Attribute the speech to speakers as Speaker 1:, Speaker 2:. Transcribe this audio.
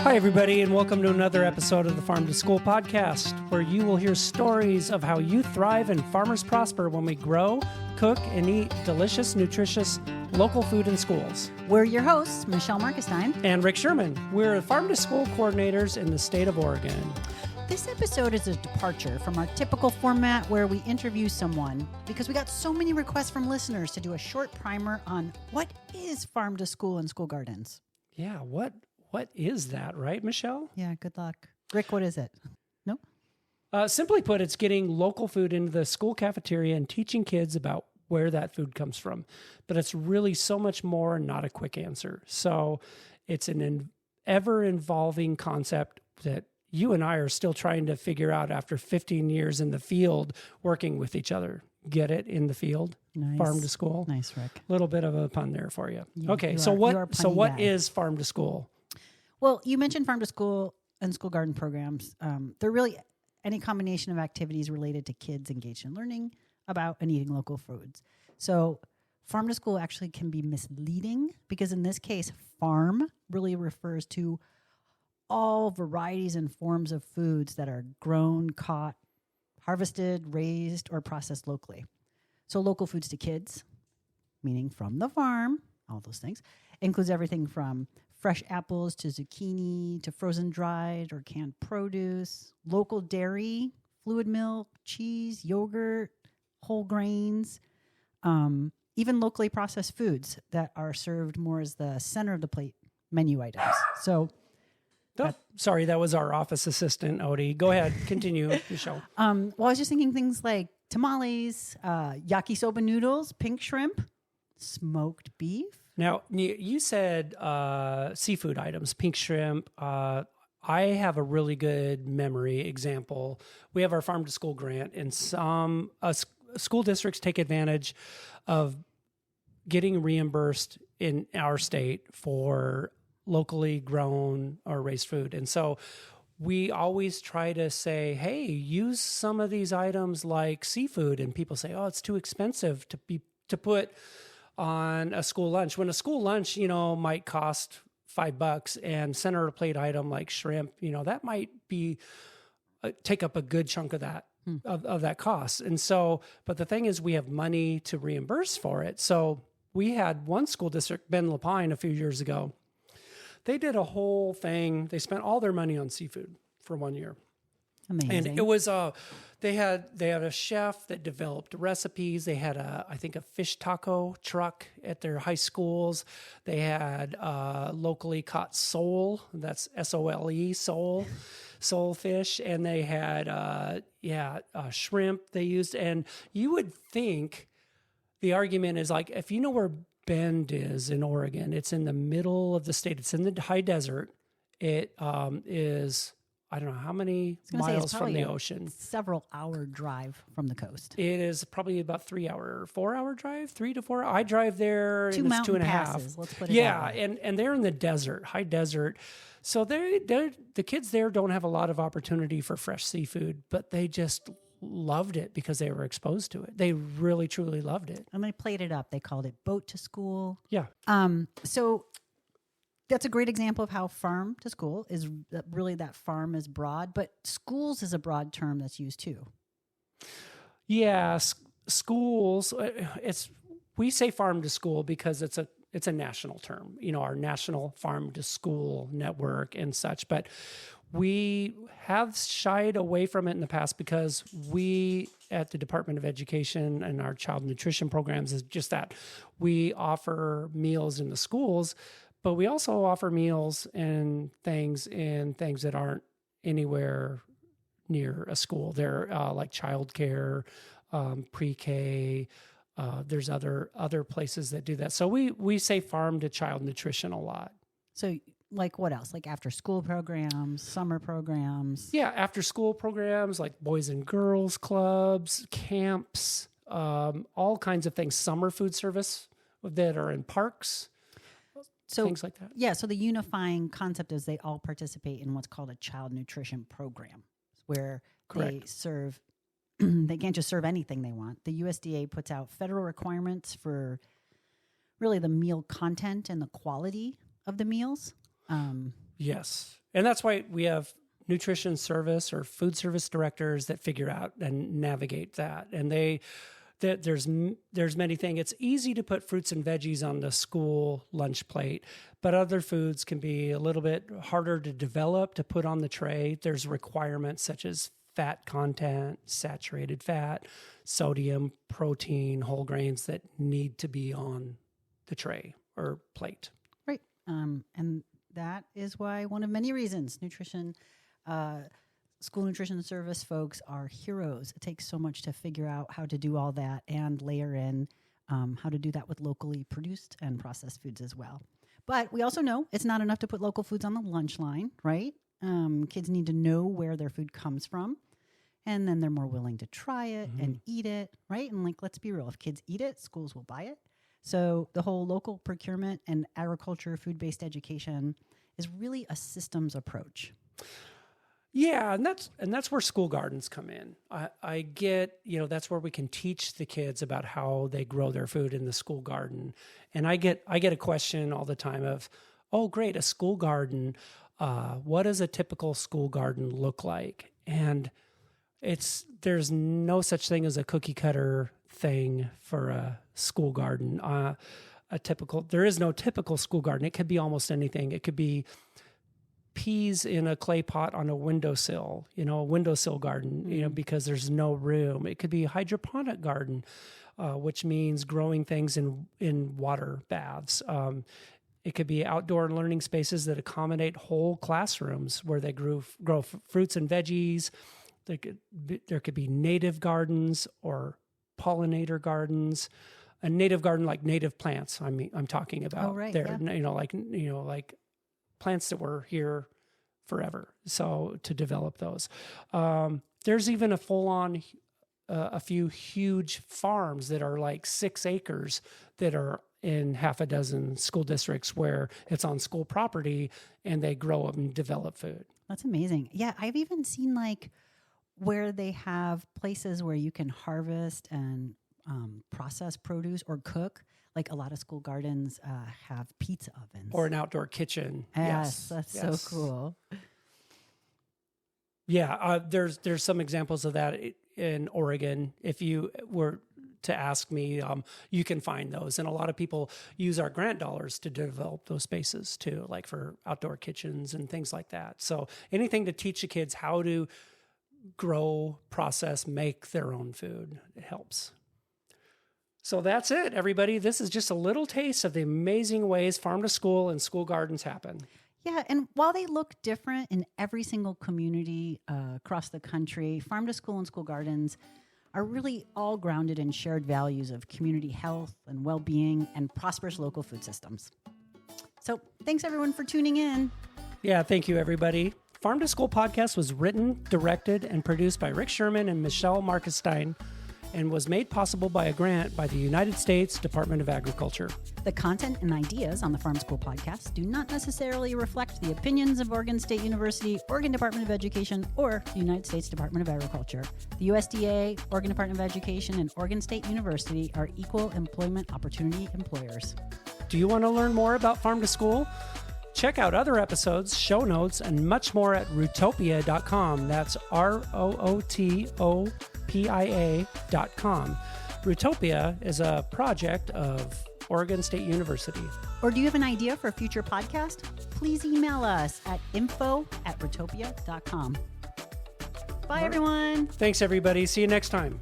Speaker 1: Hi, everybody, and welcome to another episode of the Farm to School podcast, where you will hear stories of how you thrive and farmers prosper when we grow, cook, and eat delicious, nutritious, local food in schools.
Speaker 2: We're your hosts, Michelle Markestein
Speaker 1: And Rick Sherman. We're Farm to School coordinators in the state of Oregon.
Speaker 2: This episode is a departure from our typical format where we interview someone because we got so many requests from listeners to do a short primer on what is farm to school and school gardens.
Speaker 1: Yeah, what is that, right, Michelle?
Speaker 2: Yeah, good luck. Rick, what is it? No?
Speaker 1: Simply put, it's getting local food into the school cafeteria and teaching kids about where that food comes from. But it's really so much more and not a quick answer. So it's an ever-evolving concept that you and I are still trying to figure out after 15 years in the field working with each other. Get it? In the field?
Speaker 2: Nice.
Speaker 1: Farm to school?
Speaker 2: Nice, Rick.
Speaker 1: A little bit of a pun there for you. Okay,
Speaker 2: you are
Speaker 1: what is farm to school?
Speaker 2: Well, you mentioned farm to school and school garden programs. They're really any combination of activities related to kids engaged in learning about and eating local foods. So farm to school actually can be misleading because in this case, farm really refers to all varieties and forms of foods that are grown, caught, harvested, raised, or processed locally. So local foods to kids, meaning from the farm, all those things, includes everything from fresh apples to zucchini to frozen dried or canned produce, local dairy, fluid milk, cheese, yogurt, whole grains, even locally processed foods that are served more as the center of the plate menu items. So,
Speaker 1: Sorry, that was our office assistant, Odie. Go ahead, continue, Michelle.
Speaker 2: well, I was just thinking things like tamales, yakisoba noodles, pink shrimp, smoked beef.
Speaker 1: Now, you said seafood items, pink shrimp. I have a really good memory example. We have our farm to school grant, and some school districts take advantage of getting reimbursed in our state for locally grown or raised food. And so we always try to say, hey, use some of these items like seafood. And people say, oh, it's too expensive to put on a school lunch. When a school lunch, might cost $5 and center of the plate item like shrimp, that might be take up a good chunk of that of that cost. And so, but the thing is, we have money to reimburse for it. So we had one school district, Ben Lapine, a few years ago. They did a whole thing. They spent all their money on seafood for 1 year.
Speaker 2: Amazing.
Speaker 1: And it was they had a chef that developed recipes. They had I think a fish taco truck at their high schools. They had locally caught sole, that's SOLE, sole fish, and they had shrimp they used. And you would think the argument is like, if you know where Bend is in Oregon, it's in the middle of the state. It's in the high desert. It is, I don't know how many miles from the ocean.
Speaker 2: Several hour drive from the coast.
Speaker 1: It is probably about 4 hour drive, 3 to 4. I drive there.
Speaker 2: Two
Speaker 1: and
Speaker 2: mountain
Speaker 1: it's 2.5.
Speaker 2: passes, let's put it that way.
Speaker 1: and they're in the desert, high desert. So the kids there don't have a lot of opportunity for fresh seafood, but they just loved it because they were exposed to it. They really, truly loved it.
Speaker 2: And they played it up. They called it boat to school.
Speaker 1: Yeah.
Speaker 2: So that's a great example of how farm to school is really that farm is broad, but schools is a broad term that's used too.
Speaker 1: Yeah. Schools, we say farm to school because it's a national term, our national farm to school network and such, but we have shied away from it in the past because we at the Department of Education and our child nutrition programs is just that. We offer meals in the schools, but we also offer meals and things that aren't anywhere near a school. They're like childcare, pre-K. There's other places that do that. So we say farm to child nutrition a lot.
Speaker 2: So like what else? Like after school programs, summer programs?
Speaker 1: Yeah, after school programs like boys and girls clubs, camps, all kinds of things. Summer food service that are in parks, things like that.
Speaker 2: Yeah, so the unifying concept is they all participate in what's called a child nutrition program where they serve, they can't just serve anything they want. The USDA puts out federal requirements for really the meal content and the quality of the meals.
Speaker 1: Yes. And that's why we have nutrition service or food service directors that figure out and navigate that. And there's many things. It's easy to put fruits and veggies on the school lunch plate, but other foods can be a little bit harder to develop, to put on the tray. There's requirements such as fat content, saturated fat, sodium, protein, whole grains that need to be on the tray or plate.
Speaker 2: Right. And that is why one of many reasons school nutrition service folks are heroes. It takes so much to figure out how to do all that and layer in how to do that with locally produced and processed foods as well. But we also know it's not enough to put local foods on the lunch line, right? Kids need to know where their food comes from, and then they're more willing to try it and eat it, right? And let's be real, if kids eat it, schools will buy it. So the whole local procurement and agriculture, food-based education is really a systems approach.
Speaker 1: Yeah, and that's where school gardens come in. I get, that's where we can teach the kids about how they grow their food in the school garden. And I get a question all the time of, oh, great, a school garden. What does a typical school garden look like? And there's no such thing as a cookie cutter thing for a school garden. There is no typical school garden. It could be almost anything. It could be peas in a clay pot on a windowsill, a windowsill garden, because there's no room. It could be a hydroponic garden, which means growing things in water baths. It could be outdoor learning spaces that accommodate whole classrooms where they grow fruits and veggies. There could be native gardens or pollinator gardens. A native garden like native plants. I'm talking about there. Yeah. Like plants that were here forever. So to develop those, there's even a full-on, a few huge farms that are like 6 acres that are in half a dozen school districts where it's on school property and they grow up and develop food.
Speaker 2: That's amazing. Yeah, I've even seen where they have places where you can harvest and process produce or cook. Like a lot of school gardens have pizza ovens.
Speaker 1: Or an outdoor kitchen.
Speaker 2: Yes, that's so cool.
Speaker 1: Yeah, there's some examples of that in Oregon. If you were to ask me, you can find those. And a lot of people use our grant dollars to develop those spaces too, like for outdoor kitchens and things like that. So anything to teach the kids how to grow, process, make their own food, it helps. So that's it, everybody. This is just a little taste of the amazing ways farm to school and school gardens happen.
Speaker 2: Yeah, and while they look different in every single community across the country, farm to school and school gardens are really all grounded in shared values of community health and well-being and prosperous local food systems. So thanks, everyone, for tuning in.
Speaker 1: Yeah, thank you, everybody. Farm to School podcast was written, directed, and produced by Rick Sherman and Michelle Markestein, and was made possible by a grant by the United States Department of Agriculture.
Speaker 2: The content and ideas on the Farm School podcast do not necessarily reflect the opinions of Oregon State University, Oregon Department of Education, or the United States Department of Agriculture. The USDA, Oregon Department of Education, and Oregon State University are equal employment opportunity employers.
Speaker 1: Do you want to learn more about Farm to School? Check out other episodes, show notes, and much more at rootopia.com. That's ROOTOPIA.com. Rootopia is a project of Oregon State University.
Speaker 2: Or do you have an idea for a future podcast? Please email us at info@rootopia.com. Bye, everyone.
Speaker 1: Thanks, everybody. See you next time.